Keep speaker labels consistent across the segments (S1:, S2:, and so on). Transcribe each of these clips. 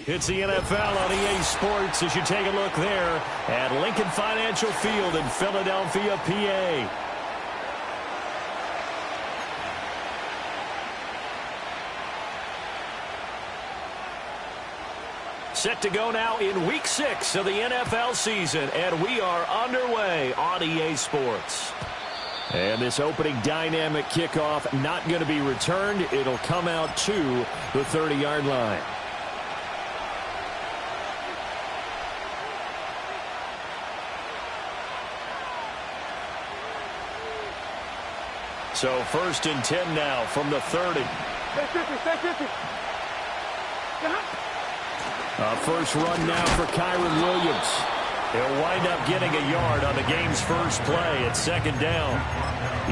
S1: It's the NFL on EA Sports as you take a look there at Lincoln Financial Field in Philadelphia, PA. Set to go now in Week 6 of the NFL season, and we are underway on EA Sports. And this opening dynamic kickoff not going to be returned. It'll come out to the 30-yard line. So 1st and 10 now from the 30. First run now for Kyron Williams. He'll wind up getting a yard on the game's first play at 2nd down.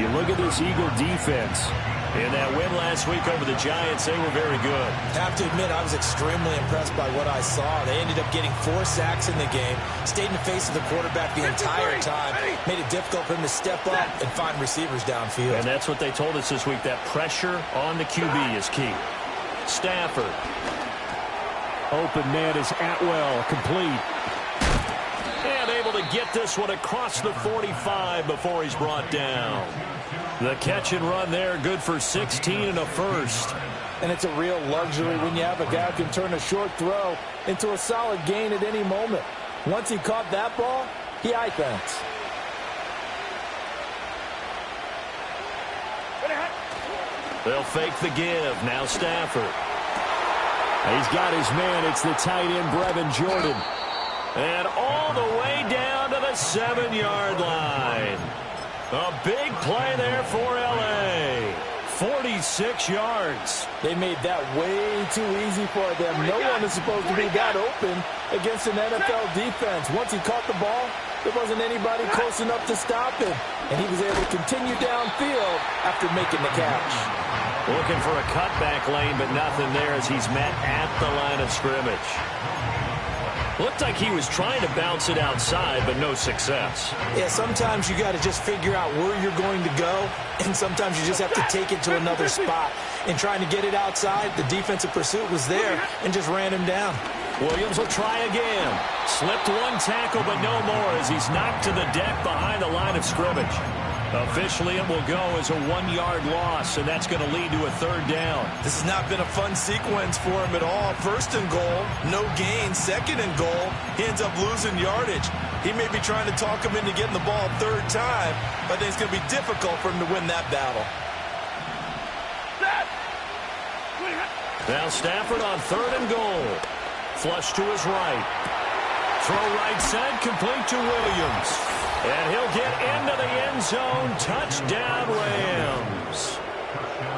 S1: You look at this Eagle defense. In that win last week over the Giants, they were very good.
S2: I have to admit, I was extremely impressed by what I saw. They ended up getting 4 sacks in the game, stayed in the face of the quarterback the entire time, made it difficult for him to step up and find receivers downfield.
S1: And that's what they told us this week, that pressure on the QB is key. Stafford. Open man is Atwell, complete. And able to get this one across the 45 before he's brought down. The catch and run there, good for 16 and a first.
S2: And it's a real luxury when you have a guy who can turn a short throw into a solid gain at any moment. Once he caught that ball, he eye-thanks.
S1: They'll fake the give. Now Stafford. He's got his man. It's the tight end, Brevin Jordan. And all the way down to the 7-yard line. A big play there for L.A. 46 yards.
S2: They made that way too easy for them. No one is supposed to be that open against an NFL defense. Once he caught the ball, there wasn't anybody close enough to stop him. And he was able to continue downfield after making the catch.
S1: Looking for a cutback lane, but nothing there as he's met at the line of scrimmage. Looked like he was trying to bounce it outside, but no success.
S2: Yeah, sometimes you got to just figure out where you're going to go, and sometimes you just have to take it to another spot. In trying to get it outside, the defensive pursuit was there and just ran him down.
S1: Williams will try again. Slipped one tackle, but no more as he's knocked to the deck behind the line of scrimmage. Officially, it will go as a 1-yard loss, and that's going to lead to a 3rd down.
S2: This has not been a fun sequence for him at all. 1st and goal, no gain. 2nd and goal, he ends up losing yardage. He may be trying to talk him into getting the ball 3rd time, but I think it's going to be difficult for him to win that battle.
S1: Now Stafford on 3rd and goal. Flush to his right. Throw right side, complete to Williams. And he'll get into the end zone. Touchdown, Rams.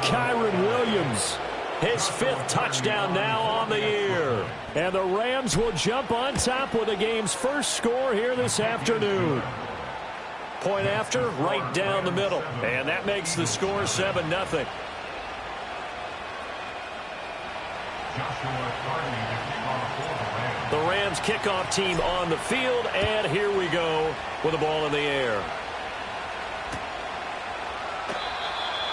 S1: Kyron Williams, his 5th touchdown now on the year. And the Rams will jump on top with the game's first score here this afternoon. Point after, right down the middle. And that makes the score 7-0. The Rams kickoff team on the field, and here we go with the ball in the air.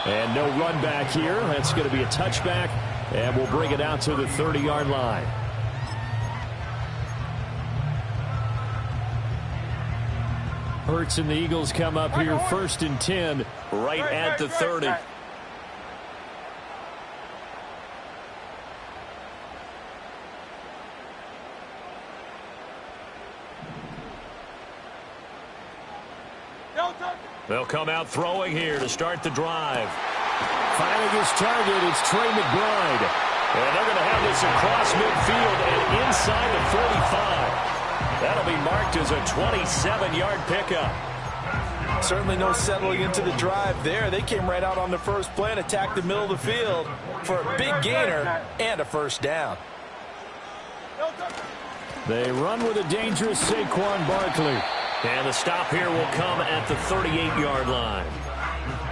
S1: And no run back here. That's going to be a touchback, and we'll bring it out to the 30-yard line. Hurts and the Eagles come up here 1st and 10 right at the 30. They'll come out throwing here to start the drive. Finding his target, it's Trey McBride. And they're going to have this across midfield and inside the 45. That'll be marked as a 27-yard pickup.
S2: Certainly no settling into the drive there. They came right out on the first play and attacked the middle of the field for a big gainer and a 1st down.
S1: They run with a dangerous Saquon Barkley. And the stop here will come at the 38-yard line.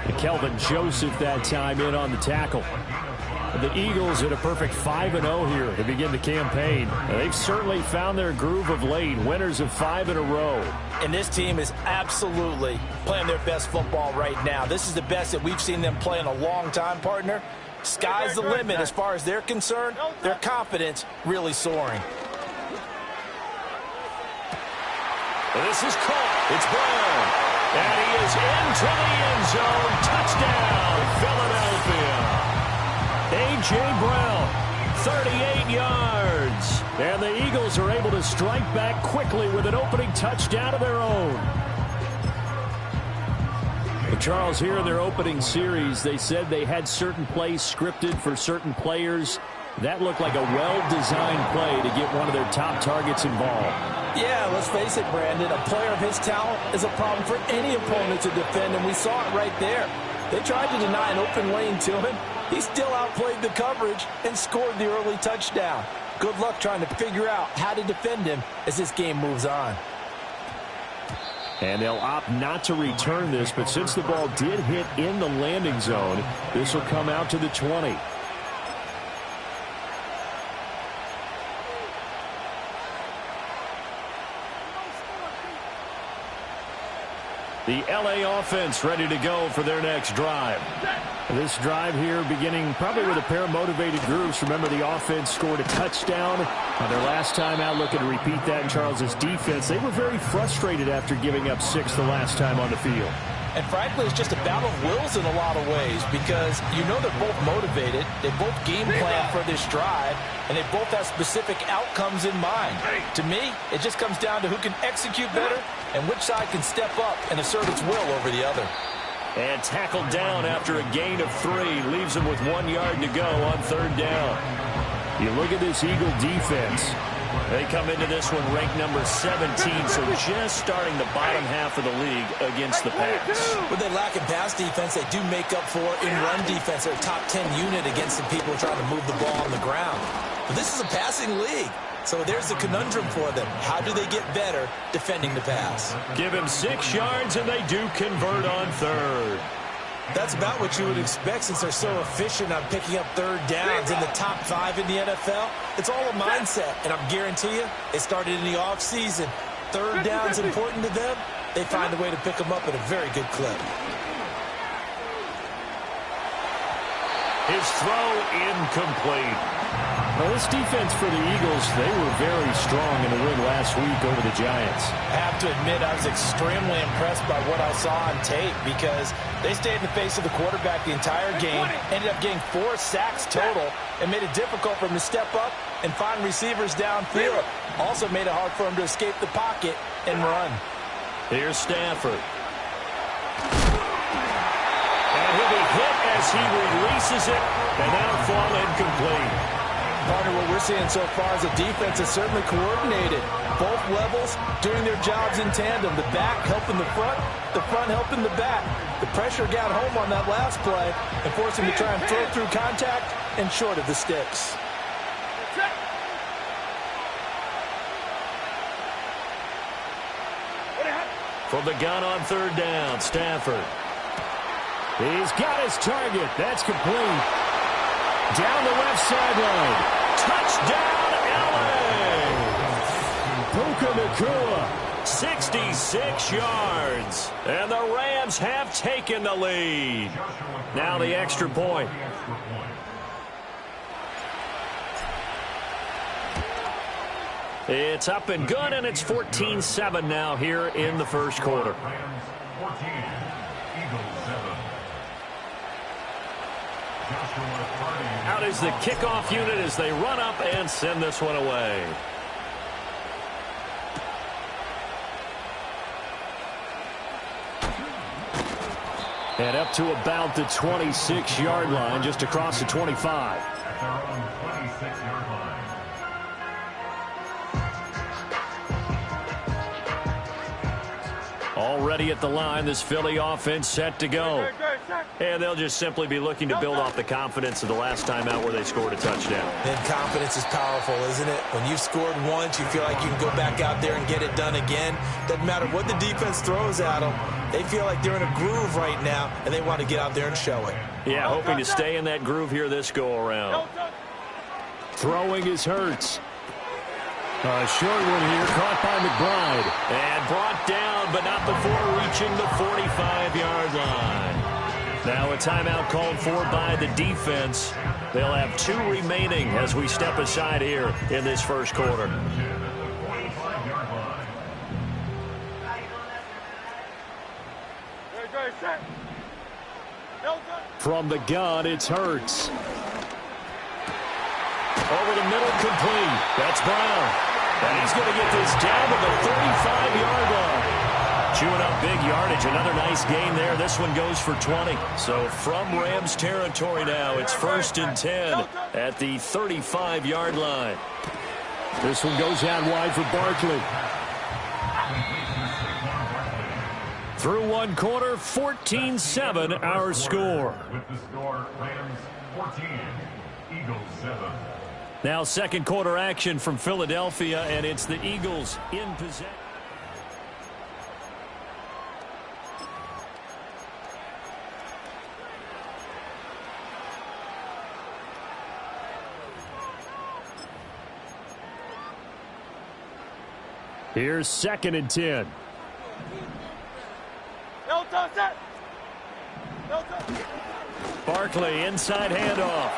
S1: And Kelvin Joseph that time in on the tackle. The Eagles at a perfect 5-0 here to begin the campaign. They've certainly found their groove of late, winners of 5 in a row.
S2: And this team is absolutely playing their best football right now. This is the best that we've seen them play in a long time, partner. Sky's the limit as far as they're concerned. Their confidence really soaring.
S1: This is caught. It's Brown. And he is into the end zone. Touchdown, Philadelphia. A.J. Brown, 38 yards. And the Eagles are able to strike back quickly with an opening touchdown of their own. But Charles, here in their opening series, they said they had certain plays scripted for certain players. That looked like a well-designed play to get one of their top targets involved.
S2: Yeah, let's face it, Brandon. A player of his talent is a problem for any opponent to defend, and we saw it right there. They tried to deny an open lane to him. He still outplayed the coverage and scored the early touchdown. Good luck trying to figure out how to defend him as this game moves on.
S1: And they'll opt not to return this, but since the ball did hit in the landing zone, this will come out to the 20. The LA offense ready to go for their next drive. This drive here beginning probably with a pair of motivated groups. Remember, the offense scored a touchdown on their last time out. Looking to repeat that in Charles's defense. They were very frustrated after giving up 6 the last time on the field.
S2: And frankly, it's just a battle of wills in a lot of ways because you know they're both motivated. They both game plan for this drive, and they both have specific outcomes in mind. To me, it just comes down to who can execute better and which side can step up and assert its will over the other.
S1: And tackled down after a gain of 3. Leaves him with 1 yard to go on 3rd down. You look at this Eagle defense. They come into this one ranked number 17, so just starting the bottom half of the league against the pass.
S2: When they lack in pass defense, they do make up for in run defense. They're a top 10 unit against the people trying to move the ball on the ground. But this is a passing league, so there's the conundrum for them. How do they get better defending the pass?
S1: Give him 6 yards, and they do convert on 3rd.
S2: That's about what you would expect since they're so efficient on picking up 3rd downs in the top 5 in the NFL. It's all a mindset, and I'm guarantee you it started in the offseason. 3rd down's important to them. They find a way to pick them up at a very good clip.
S1: His throw incomplete. Well, this defense for the Eagles, they were very strong in the win last week over the Giants.
S2: I have to admit, I was extremely impressed by what I saw on tape because they stayed in the face of the quarterback the entire game, ended up getting 4 sacks total, and made it difficult for him to step up and find receivers downfield. Also made it hard for him to escape the pocket and run.
S1: Here's Stafford. And he'll be hit as he releases it, and that'll fall incomplete.
S2: Partner, what we're seeing so far is a defense is certainly coordinated. Both levels doing their jobs in tandem. The back helping the front helping the back. The pressure got home on that last play and forced him to try and throw through contact and short of the sticks.
S1: From the gun on 3rd down, Stafford. He's got his target. That's complete. Down the left sideline. Touchdown, LA! Puka Nacua, 66 yards. And the Rams have taken the lead. Now the extra point. It's up and good, and it's 14-7 now here in the first quarter. Out is the kickoff unit as they run up and send this one away. And up to about the 26-yard line, just across the 25. Already at the line, this Philly offense set to go. And they'll just simply be looking to build off the confidence of the last time out where they scored a touchdown.
S2: And confidence is powerful, isn't it? When you've scored once, you feel like you can go back out there and get it done again. Doesn't matter what the defense throws at them. They feel like they're in a groove right now, and they want to get out there and show it.
S1: Yeah, hoping to stay in that groove here this go-around.
S3: Throwing is Hurts. A short one here, caught by McBride.
S1: And brought down, but not before reaching the 45-yard line. Now a timeout called for by the defense. They'll have 2 remaining as we step aside here in this first quarter.
S3: From the gun, it's Hurts.
S1: Over the middle, complete. That's Brown. And he's going to get this down to the 35-yard line. Chewing up big yardage. Another nice gain there. This one goes for 20. So from Rams territory now, it's 1st and 10 at the 35-yard line.
S3: This one goes out wide for Barkley.
S1: Through one quarter, 14-7 our score.
S4: With the score, Rams 14, Eagles 7.
S1: Now second quarter action from Philadelphia, and it's the Eagles in possession.
S3: Here's 2nd and 10.
S1: Barkley, inside handoff.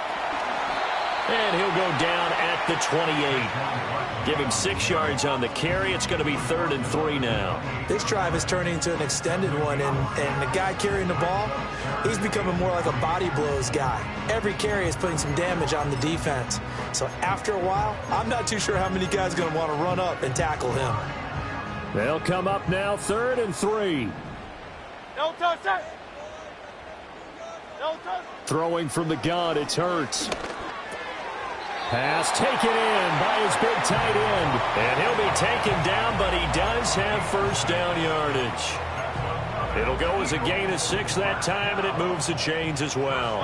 S1: And he'll go down at the 28. Give him 6 yards on the carry. It's going to be 3rd and 3 now.
S2: This drive is turning into an extended one, and the guy carrying the ball, he's becoming more like a body blows guy. Every carry is putting some damage on the defense. So after a while, I'm not too sure how many guys are going to want to run up and tackle him.
S3: They'll come up now 3rd and 3. Throwing from the gun, it's Hurts. Pass taken in by his big tight end.
S1: And he'll be taken down, but he does have first down yardage. It'll go as a gain of 6 that time, and it moves the chains as well.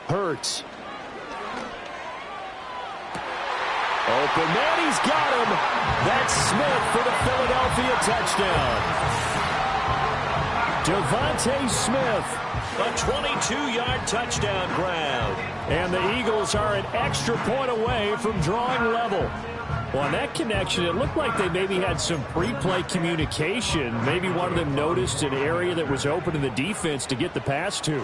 S3: Hurts. Open man, he's got him. That's Smith for the Philadelphia touchdown. Devontae Smith.
S1: A 22-yard touchdown grab.
S3: And the Eagles are an extra point away from drawing level. Well, on that connection, it looked like they maybe had some pre-play communication. Maybe one of them noticed an area that was open in the defense to get the pass to.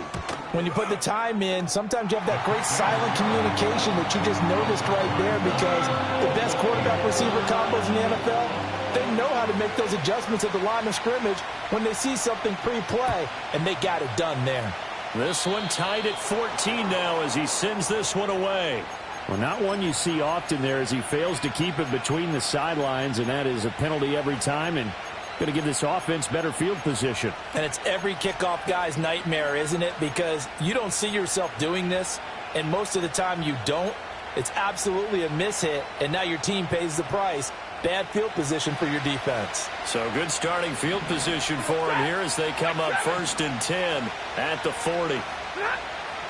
S2: When you put the time in, sometimes you have that great silent communication that you just noticed right there, because the best quarterback-receiver combos in the NFL, they know how to make those adjustments at the line of scrimmage when they see something pre-play, and they got it done there.
S1: This one tied at 14 now as he sends this one away.
S3: Well, not one you see often there, as he fails to keep it between the sidelines, and that is a penalty every time, and going to give this offense better field position.
S2: And it's every kickoff guy's nightmare, isn't it? Because you don't see yourself doing this, and most of the time you don't. It's absolutely a mishit, and now your team pays the price. Bad field position for your defense.
S1: So good starting field position for him here as they come up 1st and 10 at the 40.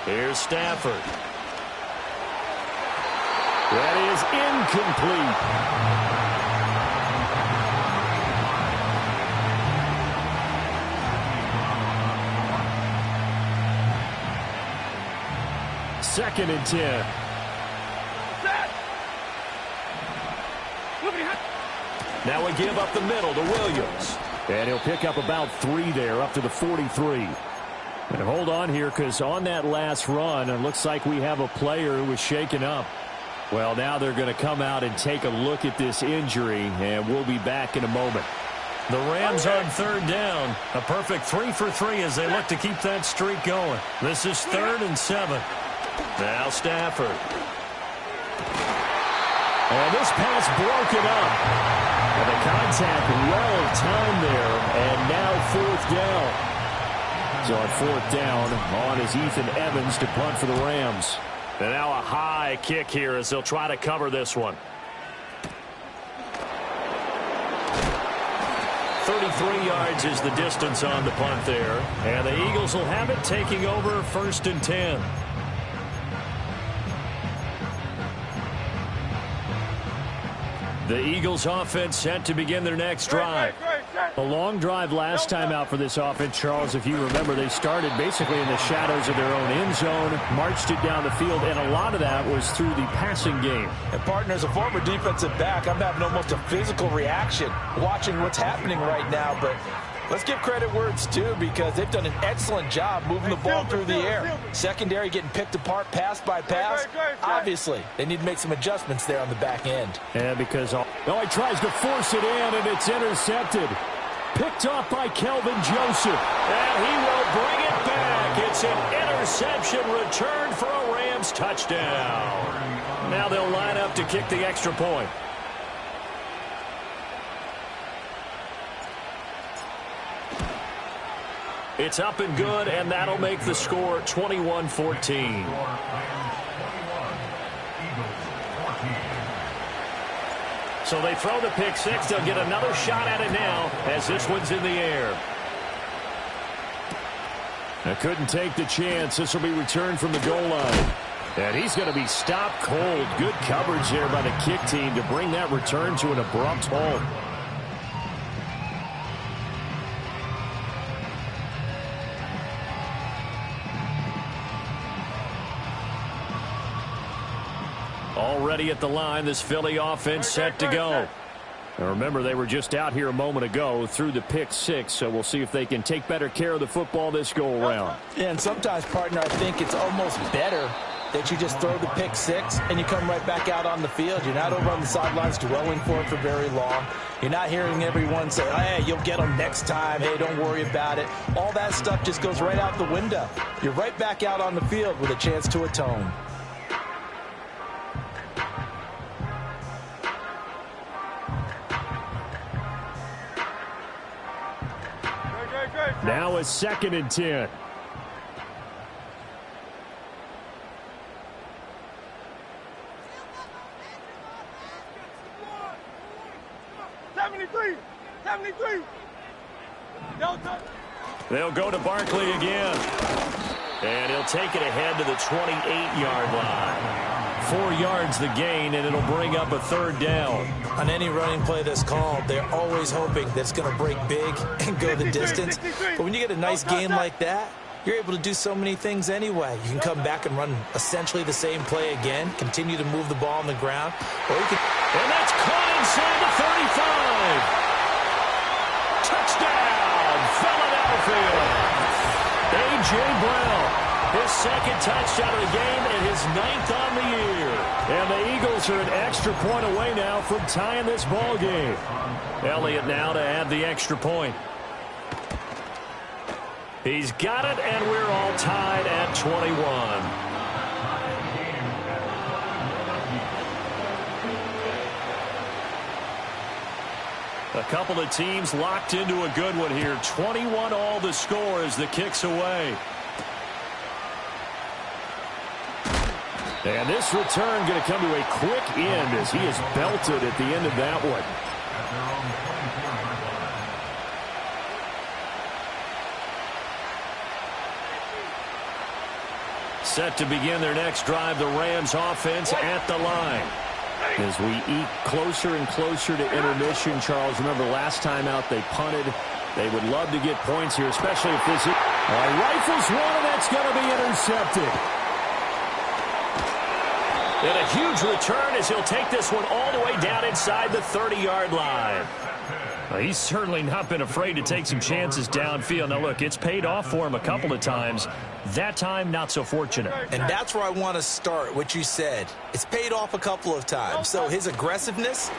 S1: Here's Stafford.
S3: That is incomplete. Second and 10.
S1: Now we give up the middle to Williams.
S3: And he'll pick up about 3 there, up to the 43. And hold on here, because on that last run, it looks like we have a player who was shaken up. Well, now they're going to come out and take a look at this injury, and we'll be back in a moment.
S1: The Rams on 3rd down. A perfect 3 for 3 as they look to keep that streak going. This is 3rd and 7. Now Stafford.
S3: And this pass broken up. And the contact well timed there, and now 4th down. So on 4th down, on is Ethan Evans to punt for the Rams.
S1: And now a high kick here as they'll try to cover this one. 33 yards is the distance on the punt there. And the Eagles will have it, taking over 1st and 10. The Eagles offense set to begin their next drive.
S3: A long drive last time out for this offense, Charles. If you remember, they started basically in the shadows of their own end zone, marched it down the field, and a lot of that was through the passing game.
S2: And partner, as a former defensive back, I'm having almost a physical reaction watching what's happening right now. But let's give credit where it's due, because they've done an excellent job moving the ball through the air. Secondary getting picked apart pass by pass. Obviously, they need to make some adjustments there on the back end.
S3: Yeah, because he tries to force it in, and it's intercepted. Picked off by Kelvin Joseph.
S1: And he will bring it back. It's an interception return for a Rams touchdown. Now they'll line up to kick the extra point. It's up and good, and that'll make the score 21-14. So they throw the pick six. They'll get another shot at it now as this one's in the air.
S3: I couldn't take the chance. This will be returned from the goal line. And he's going to be stopped cold. Good coverage there by the kick team to bring that return to an abrupt halt.
S1: Already at the line, this Philly offense set to go.
S3: Now remember, they were just out here a moment ago through the pick six, so we'll see if they can take better care of the football this go-around.
S2: Yeah, and sometimes, partner, I think it's almost better that you just throw the pick six and you come right back out on the field. You're not over on the sidelines dwelling for it for very long. You're not hearing everyone say, hey, you'll get them next time. Hey, don't worry about it. All that stuff just goes right out the window. You're right back out on the field with a chance to atone.
S3: Now it's 2nd and 10.
S1: They'll go to Barkley again. And he'll take it ahead to the 28-yard line. 4 yards the gain, and it'll bring up a 3rd down.
S2: On any running play that's called, they're always hoping that it's going to break big and go the distance. But when you get a nice gain like that, you're able to do so many things anyway. You can come back and run essentially the same play again, continue to move the ball on the ground. Or you can...
S1: And that's caught inside the 35. Touchdown, Philadelphia. A.J. Brown. His 2nd touchdown of the game and his 9th on the year.
S3: And the Eagles are an extra point away now from tying this ball game.
S1: Elliott now to add the extra point. He's got it, and we're all tied at 21. A couple of teams locked into a good one here. 21 all the score as the kick's away.
S3: And this return going to come to a quick end as he is belted at the end of that one.
S1: Set to begin their next drive, the Rams offense at the line.
S3: As we eke closer and closer to intermission, Charles, remember last time out they punted. They would love to get points here, especially if this is... rifles one, and that's going to be intercepted.
S1: And a huge return as he'll take this one all the way down inside the 30-yard line.
S3: Well, he's certainly not been afraid to take some chances downfield. Now, look, it's paid off for him a couple of times. That time, not so fortunate.
S2: And that's where I want to start, what you said. It's paid off a couple of times. So his aggressiveness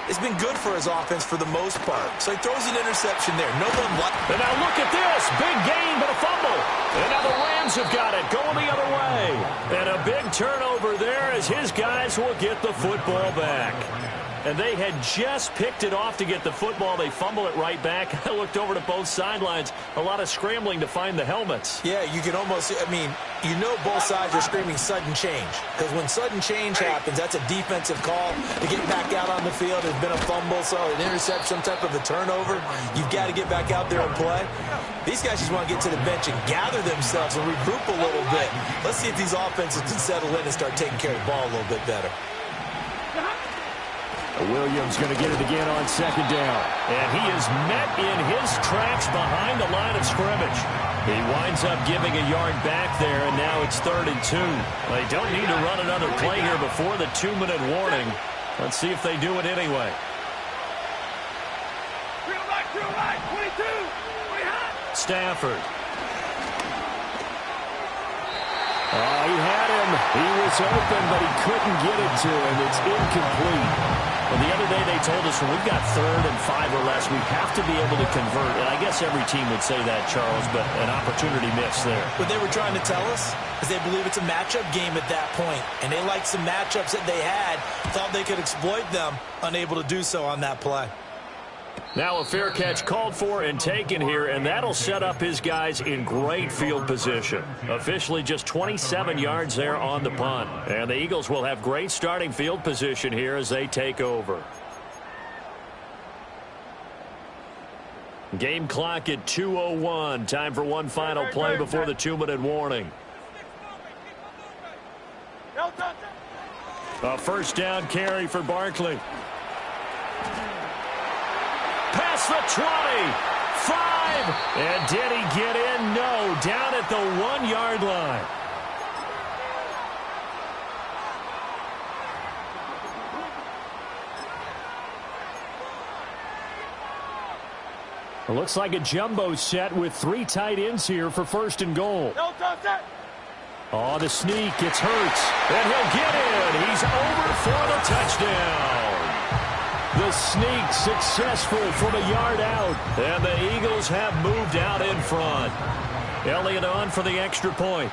S2: has been good for his offense for the most part. So he throws an interception there. No one
S1: And now look at this. Big gain, but a fumble. And now the Rams have got it going the other way. And a big turnover there as his guys will get the football back. And they had just picked it off to get the football. They fumble it right back. I looked over to both sidelines. A lot of scrambling to find the helmets.
S2: Yeah, you can almost, you know both sides are screaming sudden change. Because when sudden change happens, that's a defensive call to get back out on the field. There's been a fumble, so an interception, some type of a turnover. You've got to get back out there and play. These guys just want to get to the bench and gather themselves and regroup a little bit. Let's see if these offenses can settle in and start taking care of the ball a little bit better.
S3: Williams going to get it again on second down.
S1: And he is met in his tracks behind the line of scrimmage. He winds up giving a yard back there, and now it's 3rd and 2. They don't need to run another play here before the 2-minute warning. Let's see if they do it anyway. Stafford.
S3: He had him. He was open, but he couldn't get it to him. It's incomplete.
S1: Well, the other day they told us when we've got 3rd and 5 or less, we have to be able to convert. And I guess every team would say that, Charles, but an opportunity missed there.
S2: What they were trying to tell us is they believe it's a matchup game at that point. And they liked some matchups that they had, thought they could exploit them, unable to do so on that play.
S1: Now a fair catch called for and taken here, and that'll set up his guys in great field position. Officially just 27 yards there on the punt. And the Eagles will have great starting field position here as they take over. Game clock at 2:01. Time for one final play before the 2-minute warning. A first down carry for Barkley. Past the 20, 5, and did he get in? No, down at the 1-yard line.
S3: It looks like a jumbo set with 3 tight ends here for 1st and goal. Oh, the sneak, it's Hurts.
S1: And he'll get in. He's over for the touchdown. The sneak successful from a yard out. And the Eagles have moved out in front. Elliott on for the extra point.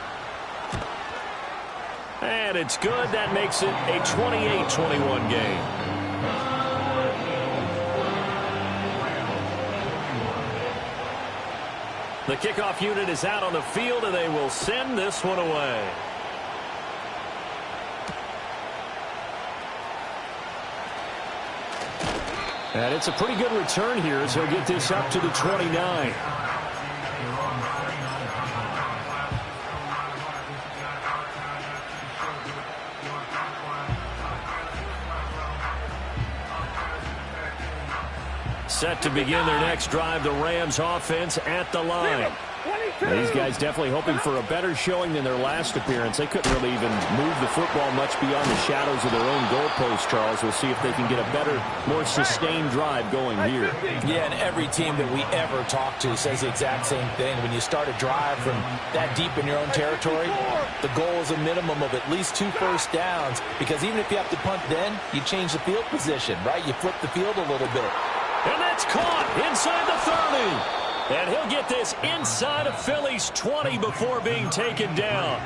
S1: And it's good. That makes it a 28-21 game. The kickoff unit is out on the field, and they will send this one away.
S3: And it's a pretty good return here as he'll get this up to the 29.
S1: Set to begin their next drive, the Rams offense at the line.
S3: These guys definitely hoping for a better showing than their last appearance. They couldn't really even move the football much beyond the shadows of their own goalpost, Charles. We'll see if they can get a better, more sustained drive going here.
S2: Yeah, and every team that we ever talk to says the exact same thing. When you start a drive from that deep in your own territory, the goal is a minimum of at least 2 first downs, because even if you have to punt then, you change the field position, right? You flip the field a little bit.
S1: And that's caught inside the 30. And he'll get this inside of Philly's 20 before being taken down.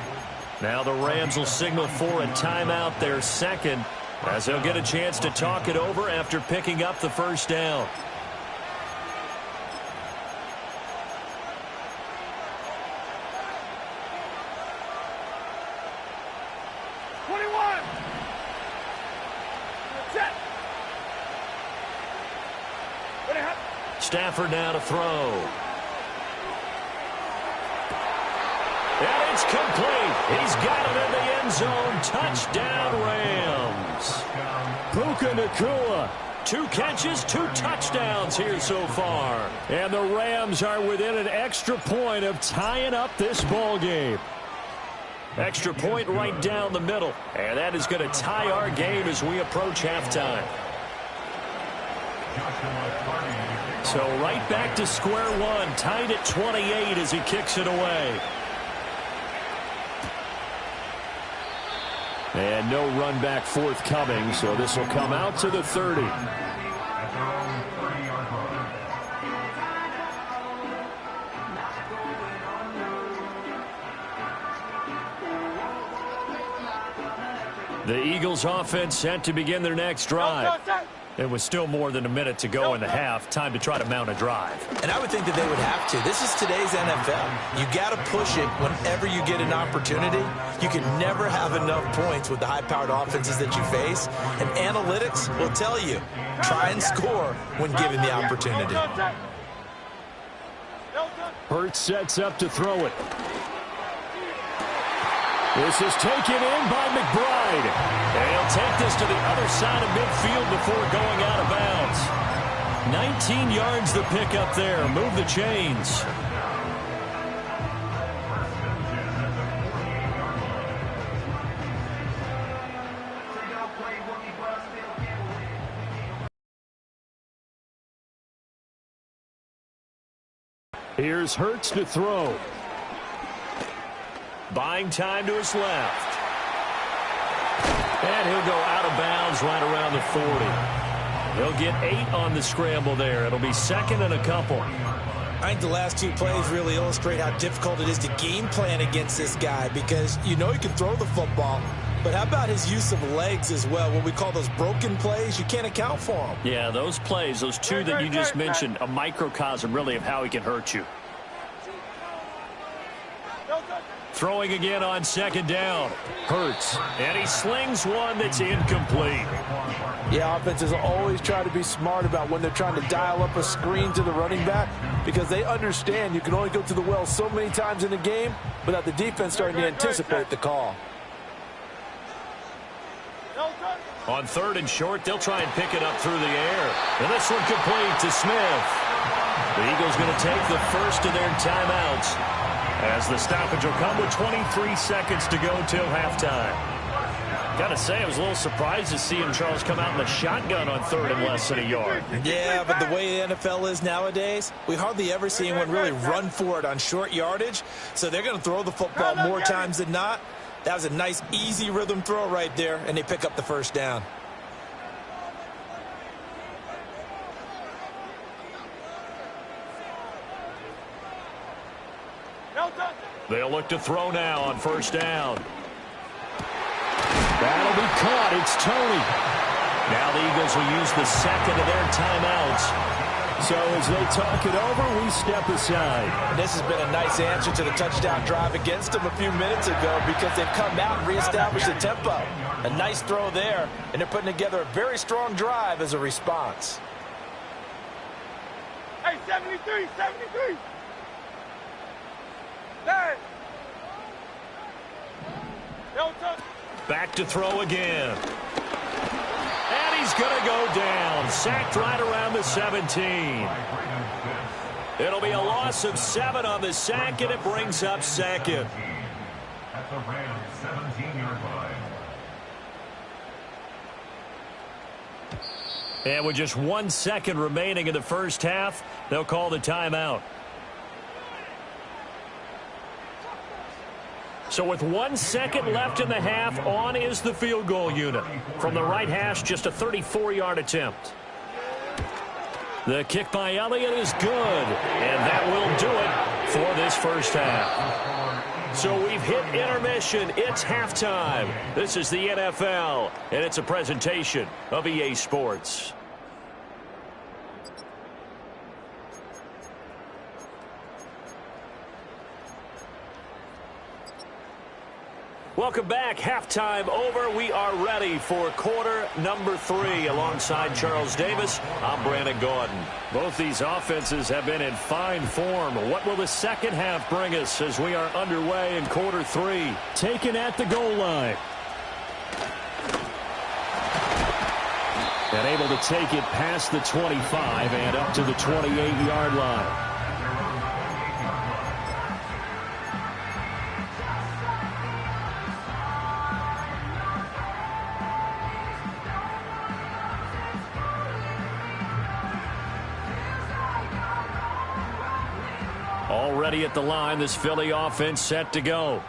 S1: Now the Rams will signal for a timeout, their second, as they'll get a chance to talk it over after picking up the first down. Stafford now to throw. And it's complete. He's got it in the end zone. Touchdown, Rams.
S3: Puka Nacua.
S1: 2 catches, 2 touchdowns here so far.
S3: And the Rams are within an extra point of tying up this ball game.
S1: Extra point right down the middle. And that is going to tie our game as we approach halftime. So right back to square one, tied at 28 as he kicks it away.
S3: And no run back forthcoming, so this will come out to the 30.
S1: The Eagles offense set to begin their next drive. It was still more than a minute to go in the half. Time to try to mount a drive.
S2: And I would think that they would have to. This is today's NFL. You got to push it whenever you get an opportunity. You can never have enough points with the high-powered offenses that you face. And analytics will tell you, try and score when given the opportunity.
S3: Hurts sets up to throw it. This is taken in by McBride.
S1: And he'll take this to the other side of midfield before going out of bounds. 19 yards the pick up there. Move the chains.
S3: Here's Hurts to throw.
S1: Buying time to his left. And he'll go out of bounds right around the 40. He'll get 8 on the scramble there. It'll be second and a couple.
S2: I think the last 2 plays really illustrate how difficult it is to game plan against this guy because you know he can throw the football, but how about his use of legs as well? What we call those broken plays, you can't account for them.
S1: Yeah, those plays, those 2 that you just mentioned, a microcosm really of how he can hurt you. Throwing again on second down. Hurts. And he slings one that's incomplete.
S2: Yeah, offenses always try to be smart about when they're trying to dial up a screen to the running back because they understand you can only go to the well so many times in the game without the defense starting to anticipate the call.
S1: On third and short, they'll try and pick it up through the air. And this one complete to Smith. The Eagles going to take the first of their timeouts, as the stoppage will come with 23 seconds to go till halftime. Got to say, I was a little surprised to see him, Charles, come out in the shotgun on third and less than a yard.
S2: Yeah, but the way the NFL is nowadays, we hardly ever see anyone really run for it on short yardage. So they're going to throw the football more times than not. That was a nice, easy rhythm throw right there, and they pick up the first down.
S1: They'll look to throw now on first down. That'll be caught. It's Tony. Now the Eagles will use the second of their timeouts.
S3: So as they talk it over, we step aside.
S2: This has been a nice answer to the touchdown drive against them a few minutes ago because they've come out and reestablished the tempo. A nice throw there, and they're putting together a very strong drive as a response.
S5: Hey, 73, 73.
S1: Back to throw again. And he's going to go down. Sacked right around the 17. It'll be a loss of 7 on the sack, and it brings up second.
S4: At the Rams 17-yard line.
S1: And with just 1 second remaining in the first half, they'll call the timeout. So with 1 second left in the half, on is the field goal unit. From the right hash, just a 34-yard attempt. The kick by Elliott is good, and that will do it for this first half. So we've hit intermission. It's halftime. This is the NFL, and it's a presentation of EA Sports. Welcome back. Halftime over. We are ready for quarter number 3. Alongside Charles Davis, I'm Brandon Gordon. Both these offenses have been in fine form. What will the second half bring us as we are underway in quarter 3?
S3: Taken at the goal line. And able to take it past the 25 and up to the 28-yard line.
S1: Already at the line, this Philly offense set to go.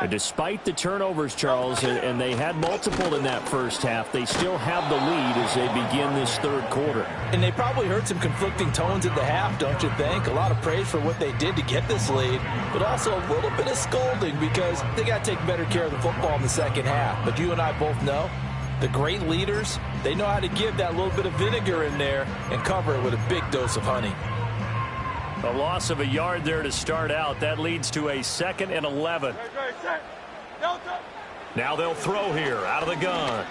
S1: And despite the turnovers, Charles, and they had multiple in that first half, they still have the lead as they begin this third quarter.
S2: And they probably heard some conflicting tones at the half, don't you think? A lot of praise for what they did to get this lead, but also a little bit of scolding because they got to take better care of the football in the second half. But you and I both know the great leaders, they know how to give that little bit of vinegar in there and cover it with a big dose of honey.
S1: A loss of a yard there to start out. That leads to a 2nd and 11. Now they'll throw here out of the gun.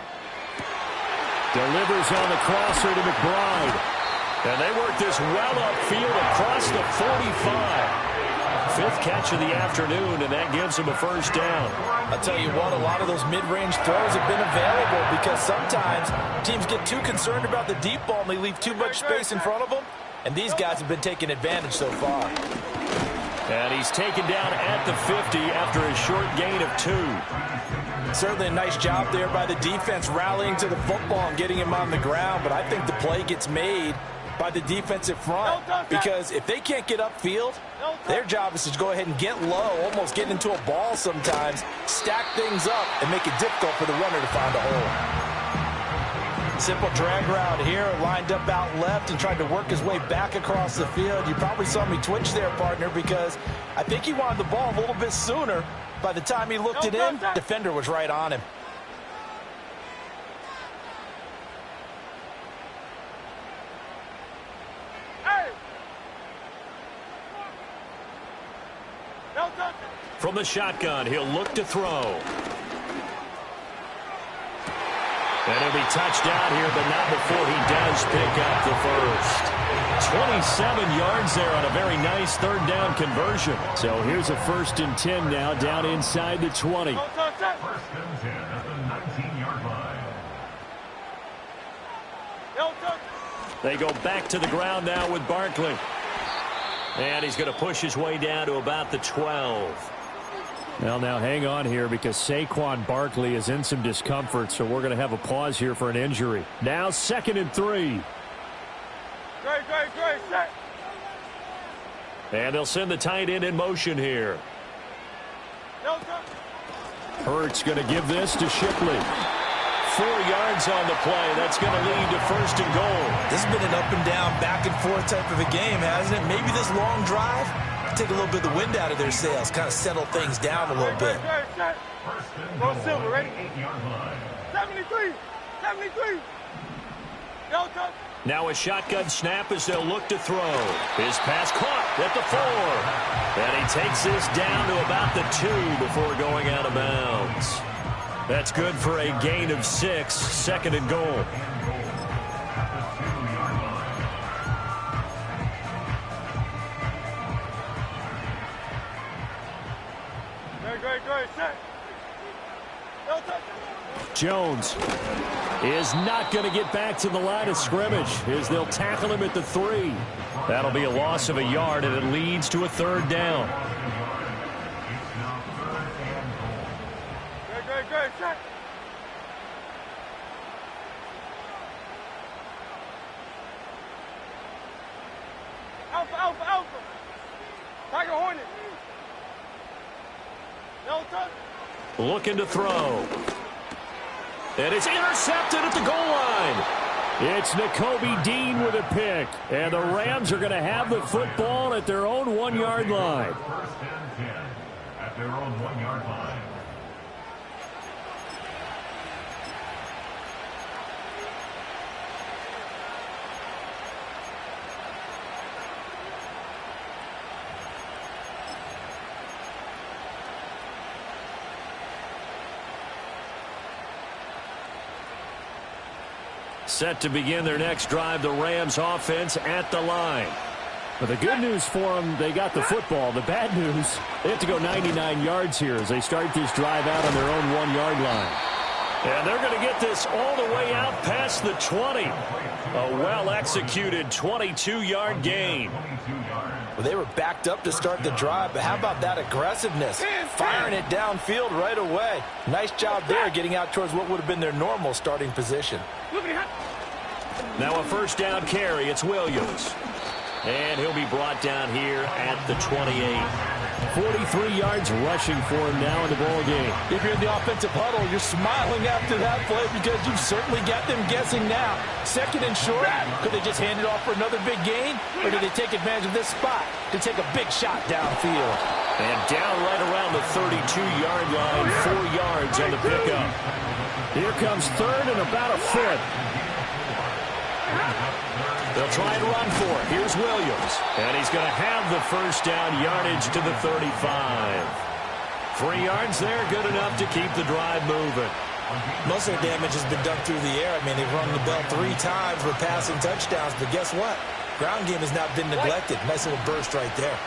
S3: Delivers on the crosser to McBride.
S1: And they work this well upfield across the 45. 5th catch of the afternoon, and that gives them a first down.
S2: I'll tell you what, a lot of those mid-range throws have been available because sometimes teams get too concerned about the deep ball and they leave too much space in front of them. And these guys have been taking advantage so far.
S1: And he's taken down at the 50 after a short gain of 2.
S2: Certainly a nice job there by the defense rallying to the football and getting him on the ground. But I think the play gets made by the defensive front because if they can't get upfield, their job is to go ahead and get low, almost get into a ball sometimes, stack things up, and make it difficult for the runner to find a hole. Simple drag route here, lined up out left and tried to work his way back across the field. You probably saw me twitch there, partner, because I think he wanted the ball a little bit sooner. By the time he looked it in, the defender was right on him.
S1: From the shotgun, he'll look to throw. And he'll be touched out here, but not before he does pick up the first. 27 yards there on a very nice third down conversion.
S3: So here's a 1st and 10 now down inside the 20.
S4: 1st and 10 at the 19-yard line.
S1: They go back to the ground now with Barkley. And he's going to push his way down to about the 12.
S3: Well, now hang on here because Saquon Barkley is in some discomfort, so we're going to have a pause here for an injury. Now 2nd and 3.
S5: Great, set.
S1: And they'll send the tight end in motion here.
S3: Hurts going to give this to Shipley.
S1: 4 yards on the play. That's going to lead to 1st and goal.
S2: This has been an up and down, back and forth type of a game, hasn't it? Maybe this long drive take a little bit of the wind out of their sails, kind of settle things down a little bit.
S5: Go Silver, ready? 73.
S1: Now a shotgun snap as they'll look to throw. His pass caught at the 4. And he takes this down to about the 2 before going out of bounds. That's good for a gain of 6, 2nd and goal.
S5: Great, set.
S3: Jones is not going to get back to the line of scrimmage as they'll tackle him at the 3.
S1: That'll be a loss of a yard, and it leads to a 3rd down.
S5: Great, set. Alpha. Tiger Hornet.
S1: Looking to throw. And it's intercepted at the goal line.
S3: It's Nakobe Dean with a pick. And the Rams are going to have the football at their own 1-yard line.
S4: 1st and 10 at their own 1-yard line.
S1: Set to begin their next drive, the Rams offense at the line.
S3: But the good news for them, they got the football. The bad news, they have to go 99 yards here as they start this drive out on their own 1-yard line.
S1: And they're going to get this all the way out past the 20. A well-executed 22-yard gain.
S2: Well, they were backed up to start the drive, but how about that aggressiveness? Firing it downfield right away. Nice job there getting out towards what would have been their normal starting position.
S1: Now a 1st down carry. It's Williams. And he'll be brought down here at the 28.
S3: 43 yards rushing for him now in the ball game.
S2: If you're in the offensive huddle, you're smiling after that play because you've certainly got them guessing now. Second and short, could they just hand it off for another big gain? Or do they take advantage of this spot to take a big shot downfield?
S1: And down right around the 32-yard line, 4 yards on the pickup.
S3: Here comes third and about a foot.
S1: They'll try and run for it. Here's Williams. And he's going to have the first down, yardage to the 35. 3 yards there, good enough to keep the drive moving.
S2: Most of the damage has been done through the air. I mean, they've rung the bell 3 times with passing touchdowns. But guess what? Ground game has not been neglected. Nice little burst right there.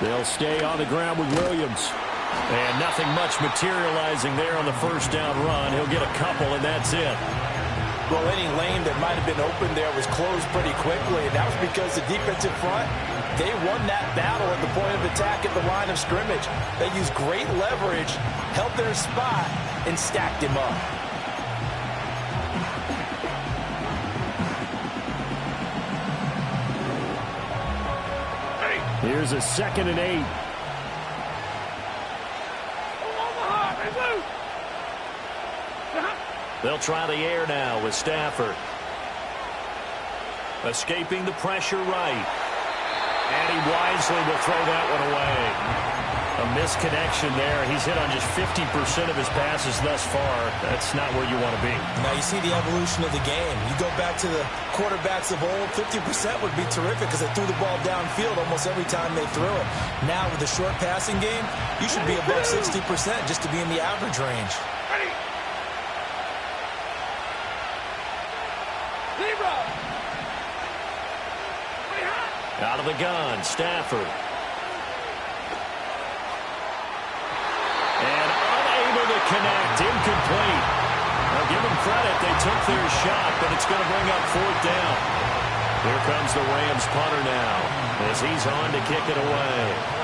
S3: They'll stay on the ground with Williams.
S1: And nothing much materializing there on the first down run. He'll get a couple, and that's it.
S2: Well, any lane that might have been open there was closed pretty quickly, and that was because the defensive front, they won that battle at the point of attack at the line of scrimmage. They used great leverage, held their spot, and stacked him up.
S3: Here's a 2nd and 8.
S1: They'll try the air now with Stafford. Escaping the pressure right. And he wisely will throw that one away. A misconnection there. He's hit on just 50% of his passes thus far. That's not where you want to be.
S2: Now you see the evolution of the game. You go back to the quarterbacks of old, 50% would be terrific because they threw the ball downfield almost every time they threw it. Now with the short passing game, you should be above 60% just to be in the average range.
S1: Out of the gun, Stafford. And unable to connect, incomplete. Now give them credit, they took their shot, but it's going to bring up 4th down. Here comes the Rams punter now, as he's on to kick it away.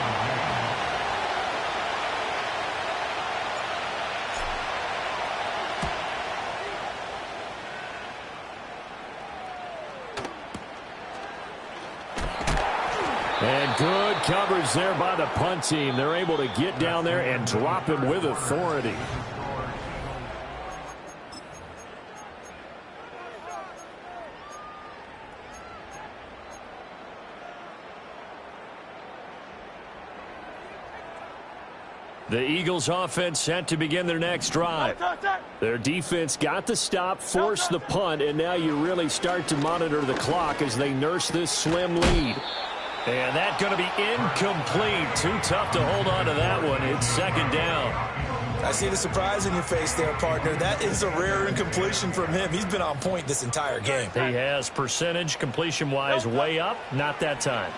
S3: And good coverage there by the punt team. They're able to get down there and drop him with authority. The Eagles offense set to begin their next drive. Their defense got the stop, forced the punt, and now you really start to monitor the clock as they nurse this slim lead.
S1: And that's going to be incomplete. Too tough to hold on to that one. It's 2nd down.
S2: I see the surprise in your face there, partner. That is a rare incompletion from him. He's been on point this entire game.
S1: He has percentage completion-wise way up. Not that time.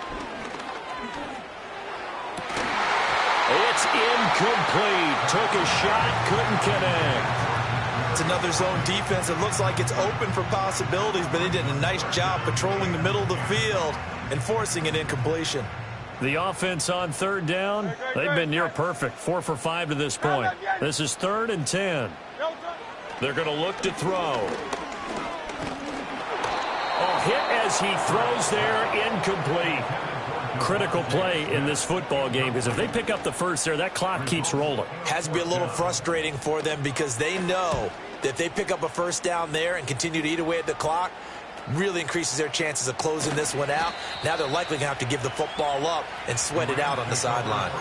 S1: It's incomplete. Took a shot, couldn't connect.
S2: It's another zone defense. It looks like it's open for possibilities, but they did a nice job patrolling the middle of the field and forcing an incompletion.
S1: The offense on 3rd down, they've been near perfect. 4 for 5 to this point. This is 3rd and 10. They're going to look to throw. Oh, hit as he throws there, incomplete. Critical play in this football game, because if they pick up the first there, that clock keeps rolling.
S2: Has to be a little frustrating for them because they know that if they pick up a first down there and continue to eat away at the clock, really increases their chances of closing this one out. Now they're likely going to have to give the football up and sweat it out on the sideline.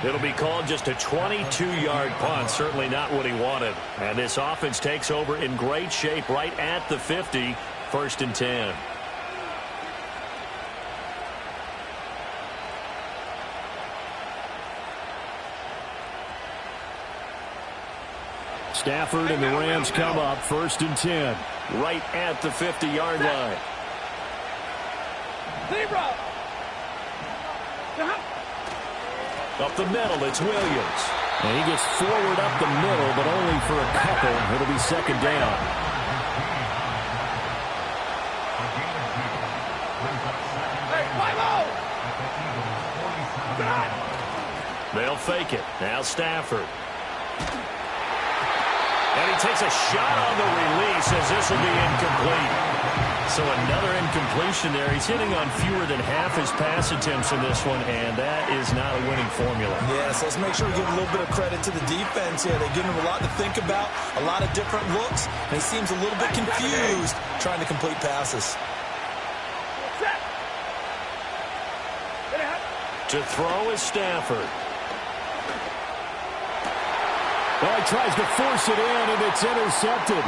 S1: It'll be called just a 22-yard punt, certainly not what he wanted. And this offense takes over in great shape right at the 50, 1st and 10.
S3: Stafford and the Rams come up 1st and 10.
S1: Right at the 50-yard line. Up the middle, it's Williams.
S3: And he gets forward up the middle, but only for a couple. It'll be 2nd down.
S1: They'll fake it. Now Stafford. And he takes a shot on the release as this will be incomplete. So another incompletion there. He's hitting on fewer than half his pass attempts in this one, and that is not a winning formula.
S2: Yeah, so let's make sure we give a little bit of credit to the defense here. They're giving him a lot to think about, a lot of different looks, and he seems a little bit confused trying to complete passes.
S1: To throw is Stafford.
S3: Well, he tries to force it in, and it's intercepted.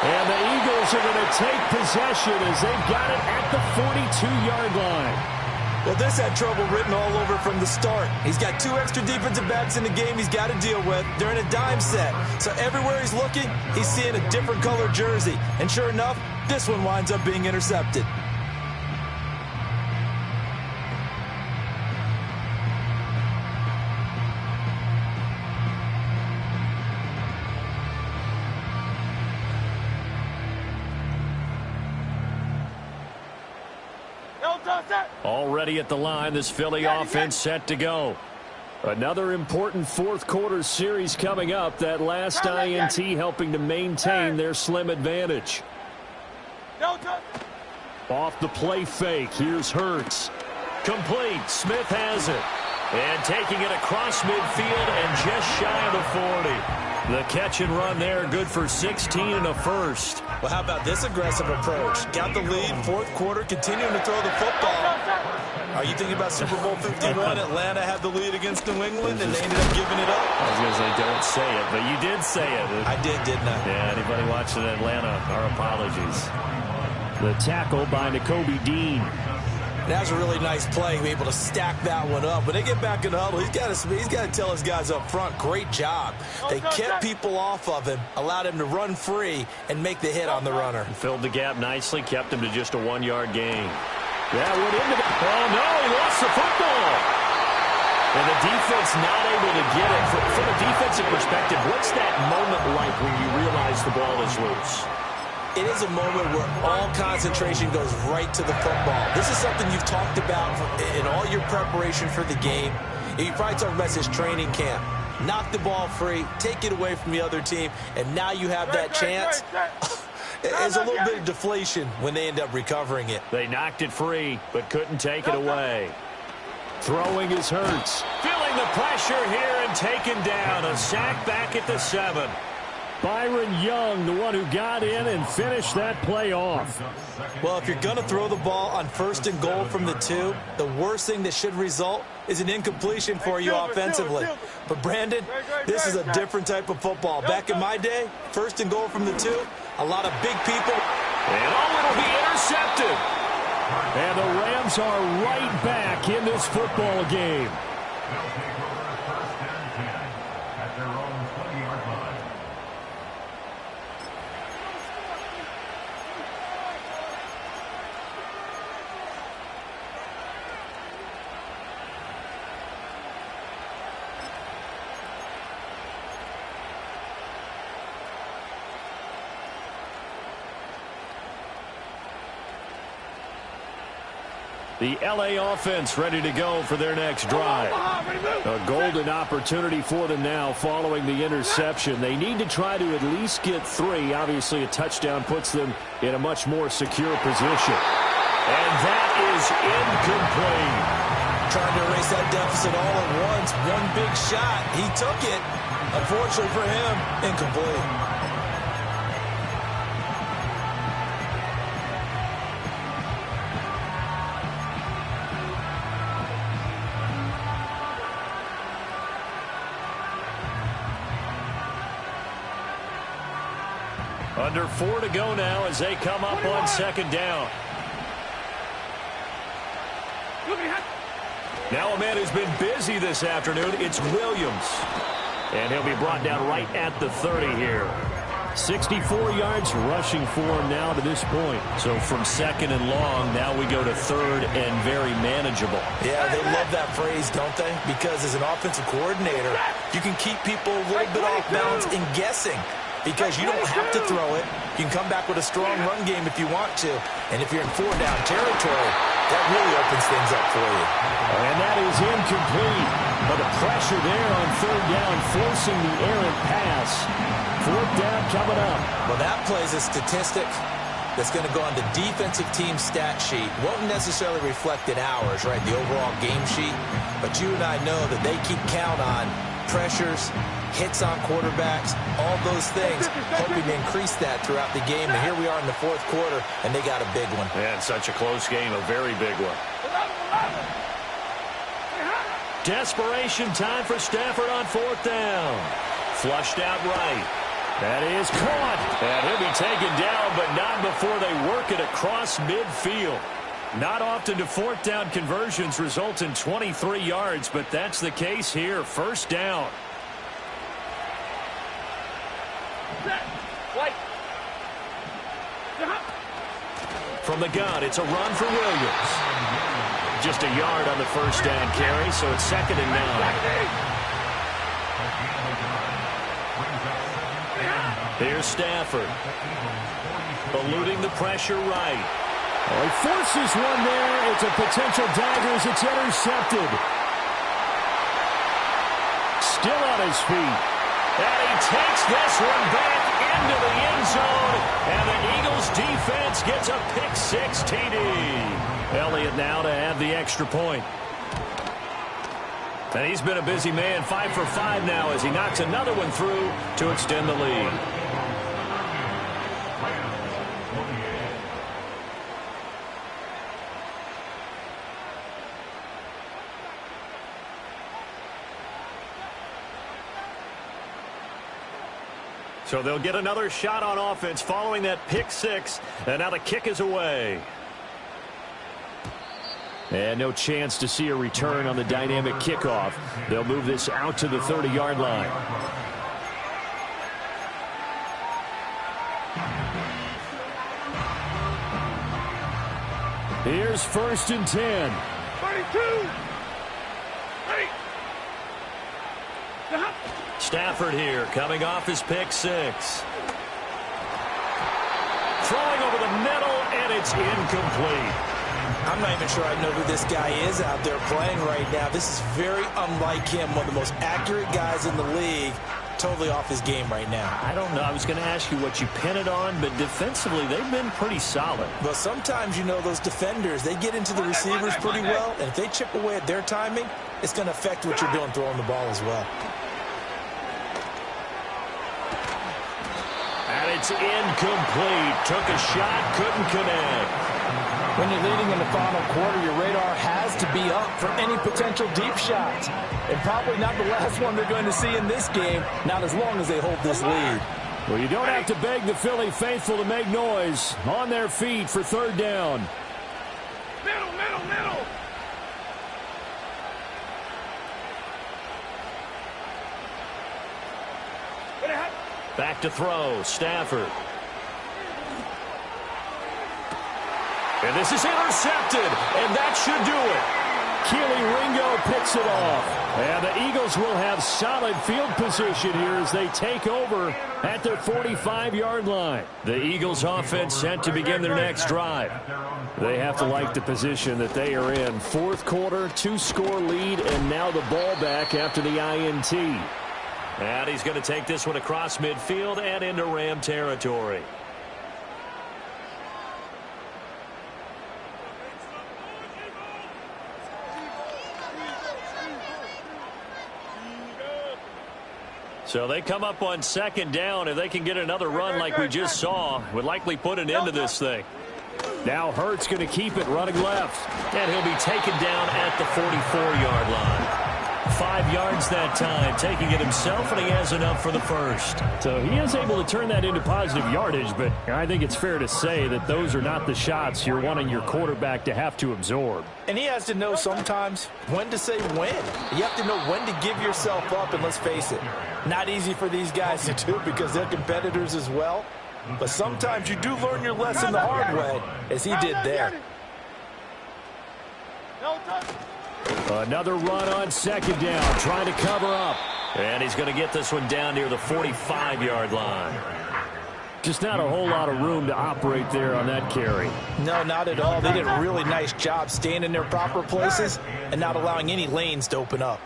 S3: And the Eagles are going to take possession as they've got it at the 42-yard line.
S2: Well, this had trouble written all over from the start. He's got 2 extra defensive backs in the game he's got to deal with. They're in a dime set. So everywhere he's looking, he's seeing a different color jersey. And sure enough, this one winds up being intercepted.
S1: Already at the line, this Philly offense set to go. Another important fourth quarter series coming up. That last INT helping to maintain their slim advantage. Off the play fake. Here's Hurts. Complete. Smith has it. And taking it across midfield and just shy of the 40. The catch and run there, good for 16 and a first.
S2: Well, how about this aggressive approach? Got the lead, fourth quarter, continuing to throw the football. Are you thinking about Super Bowl 51? Atlanta had the lead against New England, and they ended up giving it up?
S1: I was going to say, don't say it, but you did say it.
S2: I did, didn't I?
S1: Yeah, anybody watching Atlanta, our apologies.
S3: The tackle by Nakobe Dean.
S2: That was a really nice play, able to stack that one up. When they get back in the huddle, he's got to tell his guys up front, great job. They kept people off of him, allowed him to run free and make the hit on the runner.
S1: Filled the gap nicely, kept him to just a 1-yard gain. That went into the... Oh, no, he lost the football. And the defense not able to get it. From a defensive perspective, what's that moment like when you realize the ball is loose?
S2: It is a moment where all concentration goes right to the football. This is something you've talked about in all your preparation for the game. You probably talked about this training camp. Knock the ball free, take it away from the other team, and now you have that chance. There's a little bit of deflation when they end up recovering it.
S1: They knocked it free, but couldn't take it away.
S3: Throwing is Hurts.
S1: Feeling the pressure here and taken down. A sack back at the 7.
S3: Byron Young, the one who got in and finished that play off.
S2: Well, if you're going to throw the ball on 1st and goal from the 2, the worst thing that should result is an incompletion for you offensively. But, Brandon, this is a different type of football. Back in my day, 1st and goal from the 2, a lot of big people.
S1: And it'll be intercepted.
S3: And the Rams are right back in this football game.
S1: The L.A. offense ready to go for their next drive.
S3: A golden opportunity for them now following the interception. They need to try to at least get 3. Obviously, a touchdown puts them in a much more secure position.
S1: And that is incomplete.
S2: Trying to erase that deficit all at once. One big shot. He took it. Unfortunately for him, incomplete.
S1: Under 4 to go now as they come up on 2nd down. Now a man who's been busy this afternoon, it's Williams. And he'll be brought down right at the 30 here.
S3: 64 yards rushing for him now to this point.
S1: So from 2nd and long, now we go to 3rd and very manageable.
S2: Yeah, they love that phrase, don't they? Because as an offensive coordinator, you can keep people a little bit off balance in guessing. Because you don't have to throw it. You can come back with a strong run game if you want to. And if you're in 4-down territory, that really opens things up for you.
S3: And that is incomplete. But the pressure there on 3rd down, forcing the errant pass. 4th down coming up.
S2: Well, that plays a statistic. that's going to go on the defensive team stat sheet. Won't necessarily reflect in ours, right, the overall game sheet. But you and I know that they keep count on pressures, hits on quarterbacks, all those things, hoping to increase that throughout the game. And here we are in the fourth quarter, and they got a big one.
S1: And such a close game, a very big one. Desperation time for Stafford on fourth down. Flushed out right. That is caught. And he'll be taken down, but not before they work it across midfield. Not often do fourth down conversions result in 23 yards, but that's the case here. First down. From the gun, it's a run for Williams. Just a yard on the first down carry, so it's 2nd and 9. Here's Stafford. Eluding the pressure right.
S3: Well, he forces one there. It's a potential dagger as it's intercepted. Still on his feet.
S1: And he takes this one back into the end zone. And the Eagles defense gets a pick-6 TD. Elliott now to add the extra point. And he's been a busy man, 5 for 5 now as he knocks another one through to extend the lead. So they'll get another shot on offense following that pick-6, and now the kick is away.
S3: And no chance to see a return on the dynamic kickoff. They'll move this out to the 30-yard line. Here's 1st and 10.
S5: 32.
S1: Stafford here, coming off his pick-6. Throwing over the middle, and it's incomplete.
S2: I'm not even sure I know who this guy is out there playing right now. This is very unlike him, one of the most accurate guys in the league. Totally off his game right now.
S1: I don't know. I was going to ask you what you pin it on, but defensively, they've been pretty solid.
S2: Well, sometimes, you know, those defenders, they get into the receivers pretty well, and if they chip away at their timing, it's going to affect what you're doing throwing the ball as well.
S1: And it's incomplete. Took a shot, couldn't connect.
S2: When you're leading in the final quarter, your radar has to be up for any potential deep shots. And probably not the last one they're going to see in this game, not as long as they hold this lead.
S3: Well, you don't have to beg the Philly faithful to make noise. On their feet for 3rd down.
S5: Middle.
S1: Back to throw, Stafford. And this is intercepted, and that should do it.
S3: Keely Ringo picks it off. And the Eagles will have solid field position here as they take over at their 45-yard line.
S1: The Eagles offense set to begin their next drive.
S3: They have to like the position that they are in. 4th quarter, 2-score lead, and now the ball back after the INT.
S1: And he's going to take this one across midfield and into Ram territory. So they come up on 2nd down. If they can get another run like we just saw, would likely put an end to this thing.
S3: Now Hurts going to keep it running left.
S1: And he'll be taken down at the 44-yard line. 5 yards that time, taking it himself, and he has enough for the first.
S3: So he is able to turn that into positive yardage, but I think it's fair to say that those are not the shots you're wanting your quarterback to have to absorb.
S2: And he has to know sometimes when to say when. You have to know when to give yourself up, and let's face it, not easy for these guys to do because they're competitors as well. But sometimes you do learn your lesson the hard way, as he did there.
S3: Another run on 2nd down, trying to cover up.
S1: And he's going to get this one down near the 45-yard line.
S3: Just not a whole lot of room to operate there on that carry.
S2: No, not at all. They did a really nice job staying in their proper places and not allowing any lanes to open up.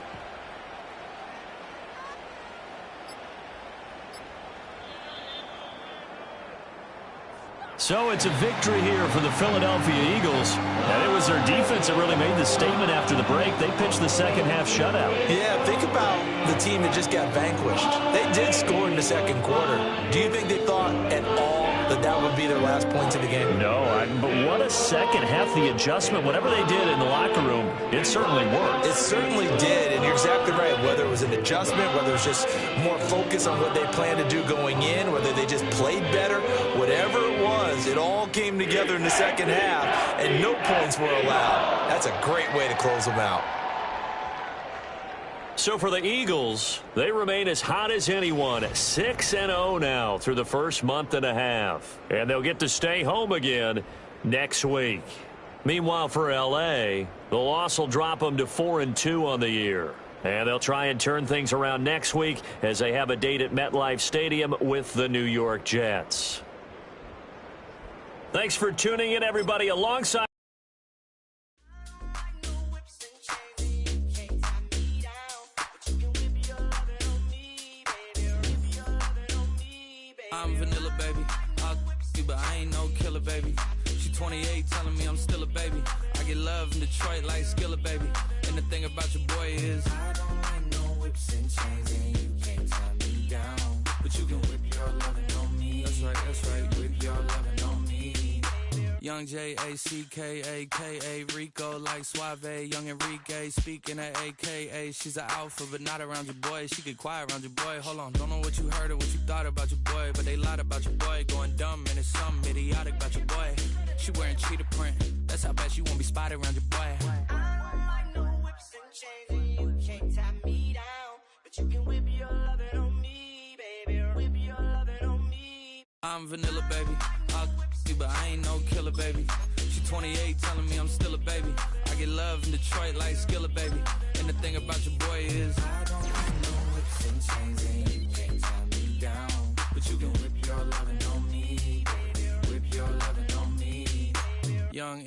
S1: So it's a victory here for the Philadelphia Eagles. And it was their defense that really made the statement after the break. They pitched the second half shutout.
S2: Yeah, think about the team that just got vanquished. They did score in the second quarter. Do you think they thought at all that that would be their last points of the game?
S1: No, but what a second half. The adjustment, whatever they did in the locker room, it certainly worked.
S2: It certainly did, and you're exactly right. Whether it was an adjustment, whether it was just more focus on what they planned to do going in, whether they just played better, whatever it was, it all came together in the second half, and no points were allowed. That's a great way to close them out.
S1: So for the Eagles, they remain as hot as anyone, 6-0 now through the first month and a half. And they'll get to stay home again next week. Meanwhile, for L.A., the loss will drop them to 4-2 on the year. And they'll try and turn things around next week as they have a date at MetLife Stadium with the New York Jets. Thanks for tuning in, everybody, alongside.
S6: I'm vanilla, baby. I'll you, but I ain't no killer, baby. She 28, telling me I'm still a baby. I get love in Detroit like Skilla, baby. And the thing about your boy is I don't like no whips and chains, and you can't tie me down. But you can whip your lovin' on me. That's right, whip your lovin' on me. Young J-A-C-K-A-K-A, Rico like Suave, young Enrique, speaking at AKA. She's an alpha, but not around your boy. She get quiet around your boy. Hold on, don't know what you heard or what you thought about your boy, but they lied about your boy. Going dumb, and it's something idiotic about your boy. She wearing cheetah print, that's how bad she won't be spotted around your boy. I don't like no whips and chains, and you can't tie me down, but you can whip your lovin' on me, baby. Whip your lovin' on me. I'm vanilla, baby. I'll you, but I ain't no killer, baby. She 28, telling me I'm still a baby. I get love in Detroit like Skilla, baby. And the thing about your boy is I don't like no whips and chains, and you can't tie me down, but you can whip your lovin' on me, baby. Whip your lovin' on me. Young